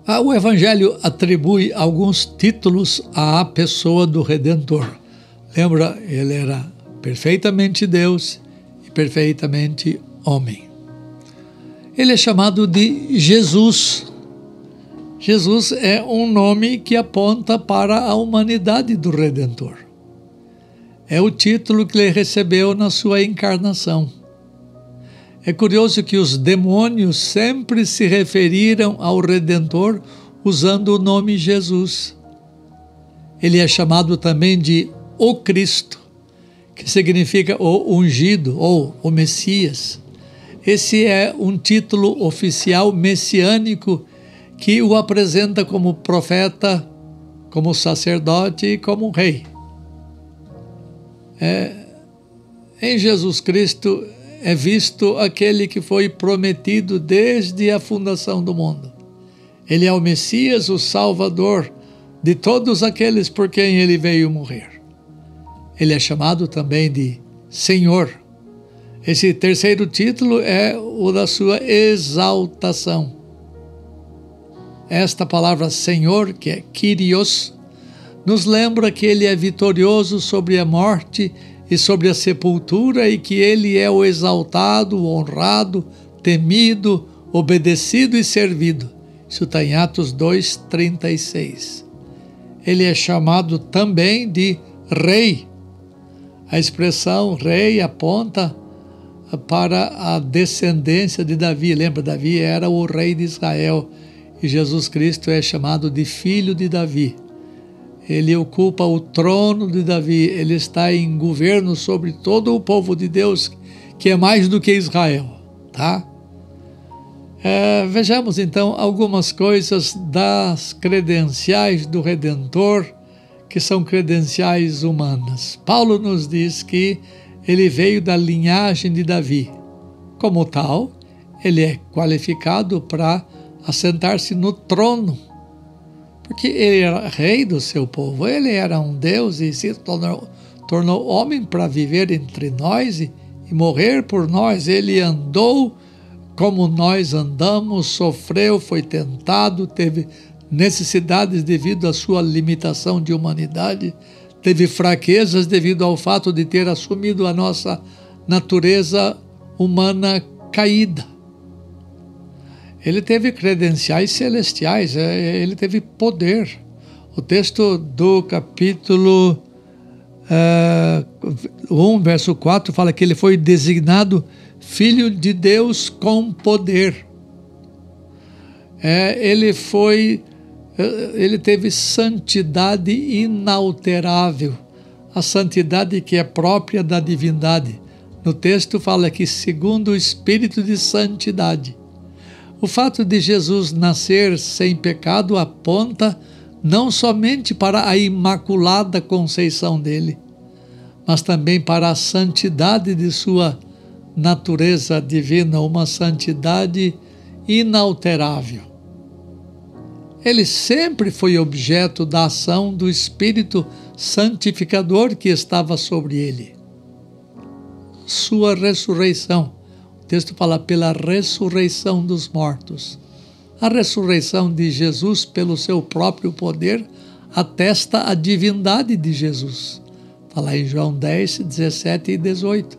O Evangelho atribui alguns títulos à pessoa do Redentor. Lembra, ele era perfeitamente Deus e perfeitamente homem. Ele é chamado de Jesus. Jesus é um nome que aponta para a humanidade do Redentor. É o título que ele recebeu na sua encarnação. É curioso que os demônios sempre se referiram ao Redentor usando o nome Jesus. Ele é chamado também de o Cristo, que significa o ungido ou o Messias. Esse é um título oficial messiânico que o apresenta como profeta, como sacerdote e como rei. Em Jesus Cristo é visto aquele que foi prometido desde a fundação do mundo. Ele é o Messias, o Salvador de todos aqueles por quem ele veio morrer. Ele é chamado também de Senhor. Esse terceiro título é o da sua exaltação. Esta palavra Senhor, que é Kyrios, nos lembra que ele é vitorioso sobre a morte e sobre a sepultura e que ele é o exaltado, o honrado, temido, obedecido e servido. Isso está em Atos 2:36. Ele é chamado também de Rei. A expressão Rei aponta para a descendência de Davi. Lembra, Davi era o rei de Israel e Jesus Cristo é chamado de Filho de Davi. Ele ocupa o trono de Davi, ele está em governo sobre todo o povo de Deus, que é mais do que Israel, tá? Vejamos então algumas coisas das credenciais do Redentor, que são credenciais humanas. Paulo nos diz que ele veio da linhagem de Davi. Como tal, ele é qualificado para assentar-se no trono, porque ele era rei do seu povo, ele era um Deus e se tornou homem para viver entre nós e morrer por nós. Ele andou como nós andamos, sofreu, foi tentado, teve necessidades devido à sua limitação de humanidade, teve fraquezas devido ao fato de ter assumido a nossa natureza humana caída. Ele teve credenciais celestiais, ele teve poder. O texto do capítulo 1, verso 4, fala que ele foi designado Filho de Deus com poder. Ele teve santidade inalterável, a santidade que é própria da divindade. No texto fala que segundo o Espírito de santidade. O fato de Jesus nascer sem pecado aponta não somente para a imaculada conceição dele, mas também para a santidade de sua natureza divina, uma santidade inalterável. Ele sempre foi objeto da ação do Espírito santificador que estava sobre ele. Sua ressurreição. O texto fala pela ressurreição dos mortos. A ressurreição de Jesus pelo seu próprio poder atesta a divindade de Jesus. Fala em João 10, 17 e 18.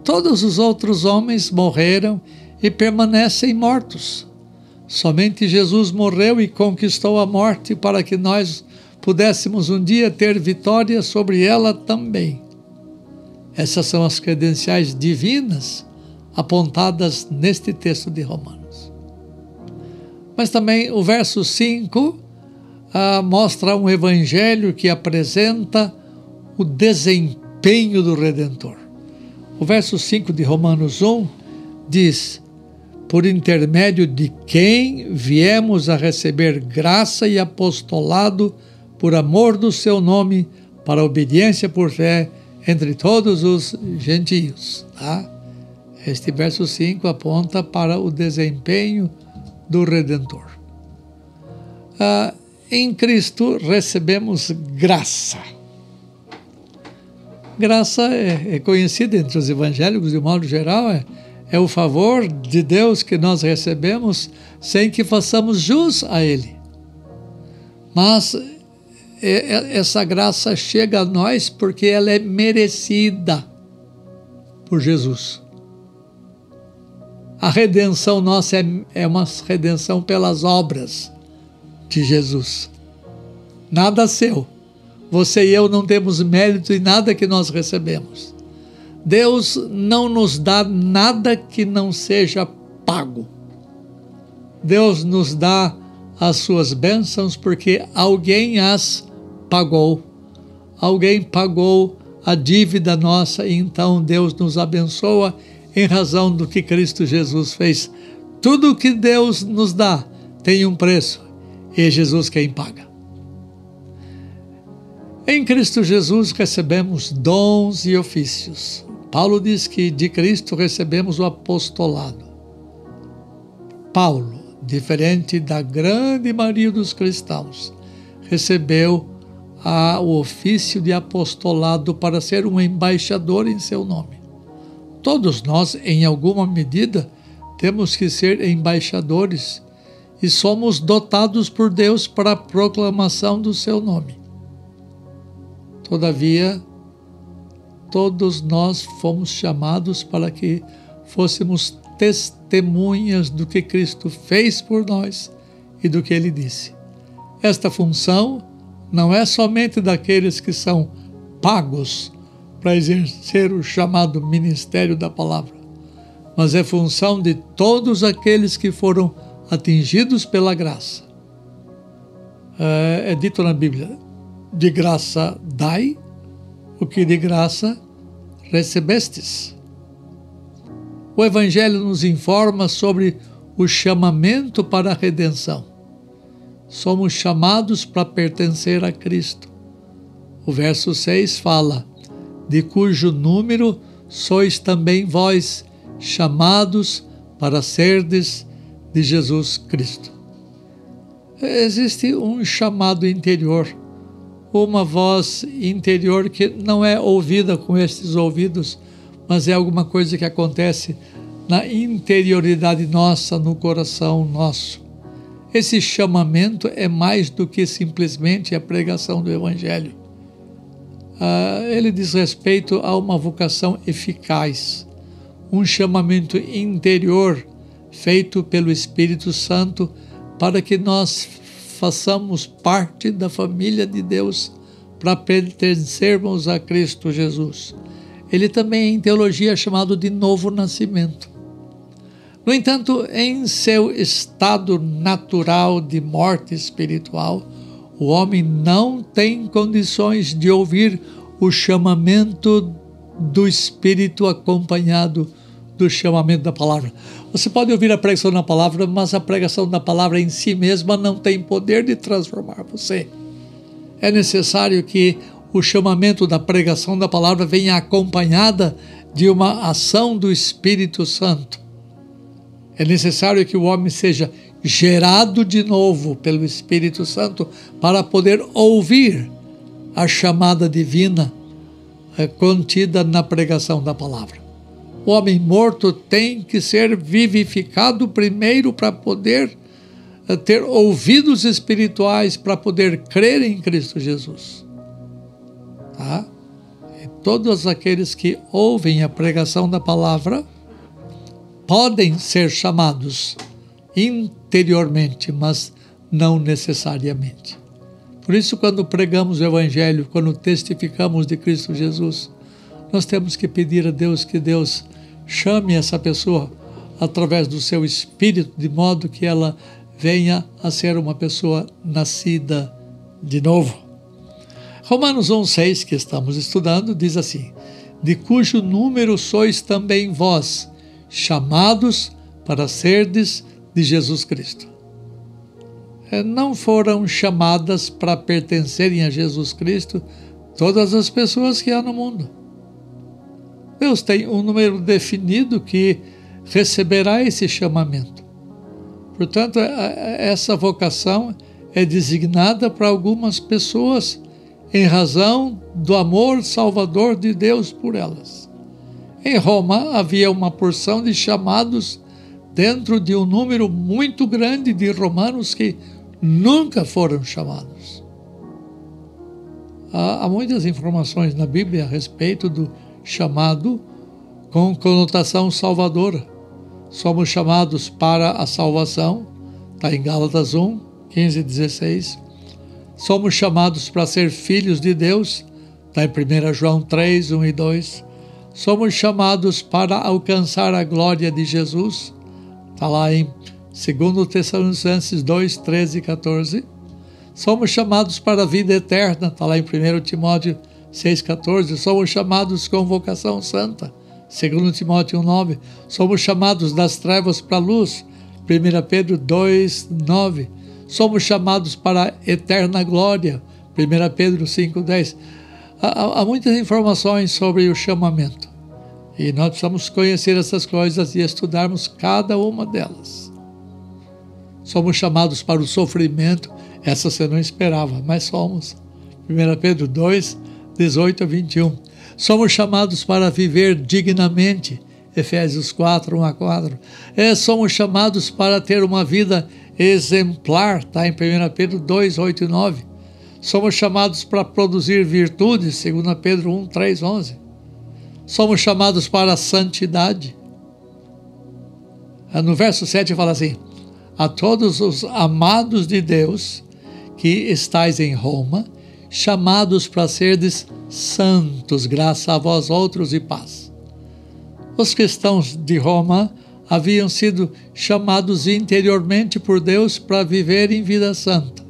Todos os outros homens morreram e permanecem mortos. Somente Jesus morreu e conquistou a morte para que nós pudéssemos um dia ter vitória sobre ela também. Essas são as credenciais divinas apontadas neste texto de Romanos. Mas também o verso 5 mostra um evangelho que apresenta o desempenho do Redentor. O verso 5 de Romanos 1 diz: por intermédio de quem viemos a receber graça e apostolado por amor do seu nome, para obediência por fé entre todos os gentios. Tá? Este verso 5 aponta para o desempenho do Redentor. Em Cristo recebemos graça. Graça é conhecida entre os evangélicos, de modo geral, É o favor de Deus que nós recebemos sem que façamos jus a Ele. Mas essa graça chega a nós porque ela é merecida por Jesus. A redenção nossa é uma redenção pelas obras de Jesus. Nada seu. Você e eu não temos mérito em nada que nós recebemos. Deus não nos dá nada que não seja pago. Deus nos dá as suas bênçãos porque alguém as pagou. Alguém pagou a dívida nossa e então Deus nos abençoa em razão do que Cristo Jesus fez. Tudo que Deus nos dá tem um preço e é Jesus quem paga. Em Cristo Jesus recebemos dons e ofícios. Paulo diz que de Cristo recebemos o apostolado. Paulo, diferente da grande maioria dos cristãos, recebeu o ofício de apostolado para ser um embaixador em seu nome. Todos nós, em alguma medida, temos que ser embaixadores e somos dotados por Deus para a proclamação do seu nome. Todavia, todos nós fomos chamados para que fôssemos testemunhas do que Cristo fez por nós e do que Ele disse. Esta função não é somente daqueles que são pagos para exercer o chamado ministério da palavra, mas é função de todos aqueles que foram atingidos pela graça. É dito na Bíblia, de graça dai o que de graça recebestes. O Evangelho nos informa sobre o chamamento para a redenção. Somos chamados para pertencer a Cristo. O verso 6 fala, de cujo número sois também vós chamados para serdes de Jesus Cristo. Existe um chamado interior, uma voz interior que não é ouvida com estes ouvidos, mas é alguma coisa que acontece na interioridade nossa, no coração nosso. Esse chamamento é mais do que simplesmente a pregação do Evangelho. Ele diz respeito a uma vocação eficaz, um chamamento interior feito pelo Espírito Santo para que nós façamos parte da família de Deus para pertencermos a Cristo Jesus. Ele também em teologia é chamado de novo nascimento. No entanto, em seu estado natural de morte espiritual, o homem não tem condições de ouvir o chamamento do Espírito acompanhado do chamamento da palavra. Você pode ouvir a pregação da palavra, mas a pregação da palavra em si mesma não tem poder de transformar você. É necessário que o chamamento da pregação da palavra venha acompanhada de uma ação do Espírito Santo. É necessário que o homem seja gerado de novo pelo Espírito Santo para poder ouvir a chamada divina contida na pregação da palavra. O homem morto tem que ser vivificado primeiro para poder ter ouvidos espirituais, para poder crer em Cristo Jesus. Tá? E todos aqueles que ouvem a pregação da palavra podem ser chamados interiormente, mas não necessariamente. Por isso, quando pregamos o Evangelho, quando testificamos de Cristo Jesus, nós temos que pedir a Deus que Deus chame essa pessoa através do seu Espírito, de modo que ela venha a ser uma pessoa nascida de novo. Romanos 1,6, que estamos estudando, diz assim, de cujo número sois também vós, chamados para serdes de Jesus Cristo. Não foram chamadas para pertencerem a Jesus Cristo todas as pessoas que há no mundo. Deus tem um número definido que receberá esse chamamento. Portanto, essa vocação é designada para algumas pessoas em razão do amor salvador de Deus por elas. Em Roma havia uma porção de chamados dentro de um número muito grande de romanos que nunca foram chamados. Há muitas informações na Bíblia a respeito do chamado com conotação salvadora. Somos chamados para a salvação, está em Gálatas 1, 15 e 16. Somos chamados para ser filhos de Deus, está em 1 João 3, 1 e 2. Somos chamados para alcançar a glória de Jesus, está lá em 2 Tessalonicenses 2, 13 e 14. Somos chamados para a vida eterna, está lá em 1 Timóteo 6, 14. Somos chamados com vocação santa, 2 Timóteo 9. Somos chamados das trevas para a luz, 1 Pedro 2, 9. Somos chamados para a eterna glória, 1 Pedro 5, 10. Há muitas informações sobre o chamamento. E nós precisamos conhecer essas coisas e estudarmos cada uma delas. Somos chamados para o sofrimento, essa você não esperava, mas somos. 1 Pedro 2, 18 a 21. Somos chamados para viver dignamente, Efésios 4, 1 a 4. Somos chamados para ter uma vida exemplar, está em 1 Pedro 2, 8 e 9. Somos chamados para produzir virtudes, 2 Pedro 1, 3, 11. Somos chamados para a santidade. No verso 7 fala assim: a todos os amados de Deus que estáis em Roma, chamados para serdes santos, graça a vós outros e paz. Os cristãos de Roma haviam sido chamados interiormente por Deus para viver em vida santa.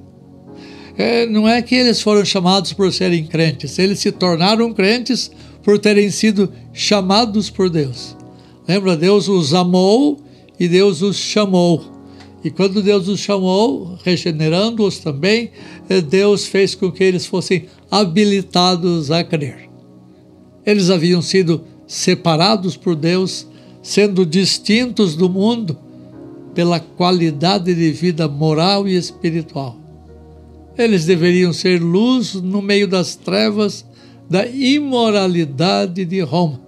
Não é que eles foram chamados por serem crentes, eles se tornaram crentes por terem sido chamados por Deus. Lembra, Deus os amou e Deus os chamou. E quando Deus os chamou, regenerando-os também, Deus fez com que eles fossem habilitados a crer. Eles haviam sido separados por Deus, sendo distintos do mundo pela qualidade de vida moral e espiritual. Eles deveriam ser luz no meio das trevas da imoralidade de Roma.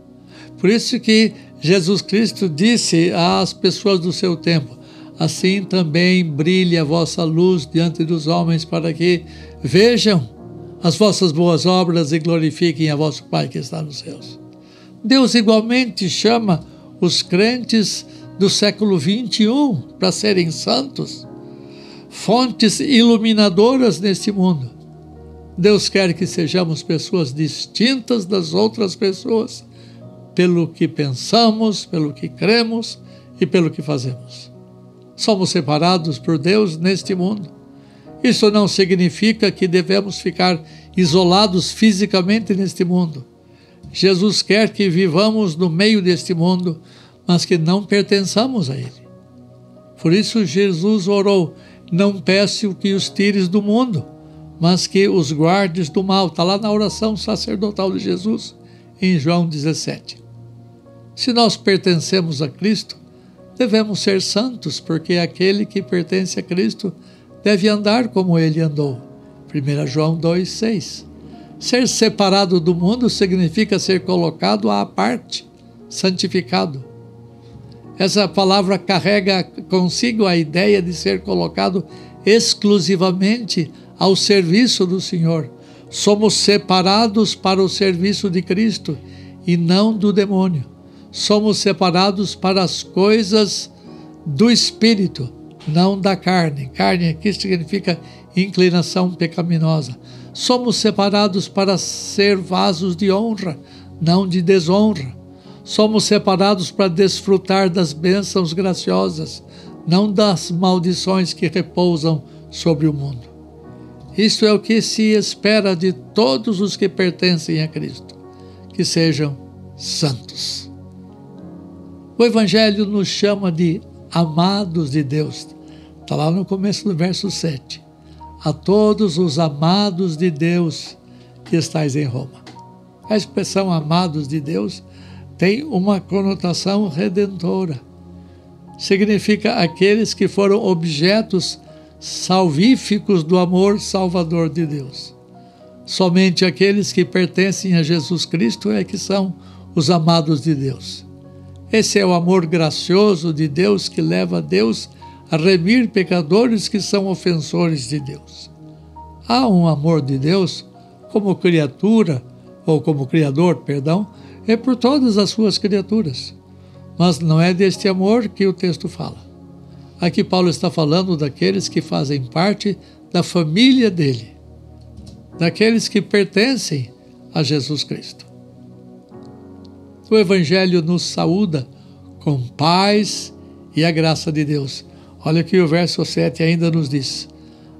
Por isso que Jesus Cristo disse às pessoas do seu tempo: assim também brilhe a vossa luz diante dos homens, para que vejam as vossas boas obras e glorifiquem a vosso Pai que está nos céus. Deus igualmente chama os crentes do século 21 para serem santos, fontes iluminadoras neste mundo. Deus quer que sejamos pessoas distintas das outras pessoas, pelo que pensamos, pelo que cremos e pelo que fazemos. Somos separados por Deus neste mundo. Isso não significa que devemos ficar isolados fisicamente neste mundo. Jesus quer que vivamos no meio deste mundo, mas que não pertençamos a ele. Por isso Jesus orou: não peço que os tires do mundo, mas que os guardes do mal. Está lá na oração sacerdotal de Jesus, em João 17. Se nós pertencemos a Cristo, devemos ser santos, porque aquele que pertence a Cristo deve andar como ele andou. 1 João 2, 6. Ser separado do mundo significa ser colocado à parte, santificado. Essa palavra carrega consigo a ideia de ser colocado exclusivamente ao serviço do Senhor. Somos separados para o serviço de Cristo e não do demônio. Somos separados para as coisas do Espírito, não da carne. Carne aqui significa inclinação pecaminosa. Somos separados para ser vasos de honra, não de desonra. Somos separados para desfrutar das bênçãos graciosas, não das maldições que repousam sobre o mundo. Isto é o que se espera de todos os que pertencem a Cristo, que sejam santos. O Evangelho nos chama de amados de Deus. Está lá no começo do verso 7. A todos os amados de Deus que estáis em Roma. A expressão amados de Deus tem uma conotação redentora. Significa aqueles que foram objetos salvíficos do amor salvador de Deus. Somente aqueles que pertencem a Jesus Cristo é que são os amados de Deus. Esse é o amor gracioso de Deus que leva Deus a remir pecadores que são ofensores de Deus. Há um amor de Deus como criatura, ou como Criador, perdão, é por todas as suas criaturas. Mas não é deste amor que o texto fala. Aqui Paulo está falando daqueles que fazem parte da família dele, daqueles que pertencem a Jesus Cristo. O Evangelho nos saúda com paz e a graça de Deus. Olha que o verso 7 ainda nos diz: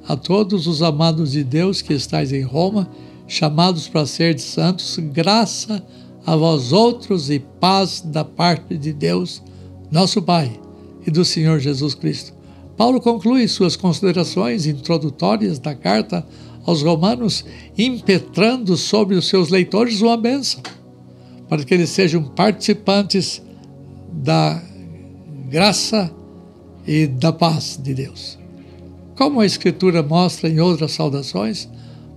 a todos os amados de Deus que estáis em Roma, chamados para ser santos, graça a vós outros e paz da parte de Deus, nosso Pai, e do Senhor Jesus Cristo. Paulo conclui suas considerações introdutórias da carta aos Romanos, impetrando sobre os seus leitores uma bênção, para que eles sejam participantes da graça e da paz de Deus. Como a Escritura mostra em outras saudações,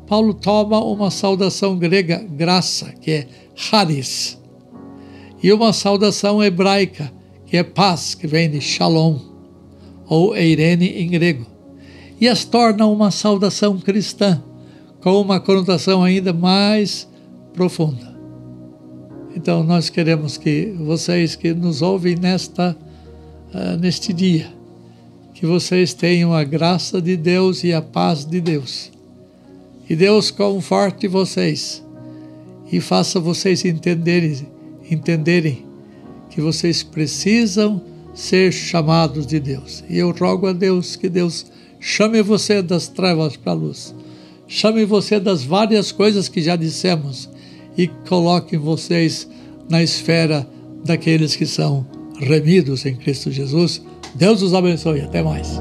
Paulo toma uma saudação grega, graça, que é charis, e uma saudação hebraica, que é paz, que vem de shalom, ou eirene em grego, e as torna uma saudação cristã, com uma conotação ainda mais profunda. Então nós queremos que vocês que nos ouvem neste dia, que vocês tenham a graça de Deus e a paz de Deus. E Deus conforte vocês e faça vocês entenderem que vocês precisam ser chamados de Deus. E eu rogo a Deus que Deus chame você das trevas para a luz. Chame você das várias coisas que já dissemos e coloque vocês na esfera daqueles que são remidos em Cristo Jesus. Deus os abençoe. Até mais.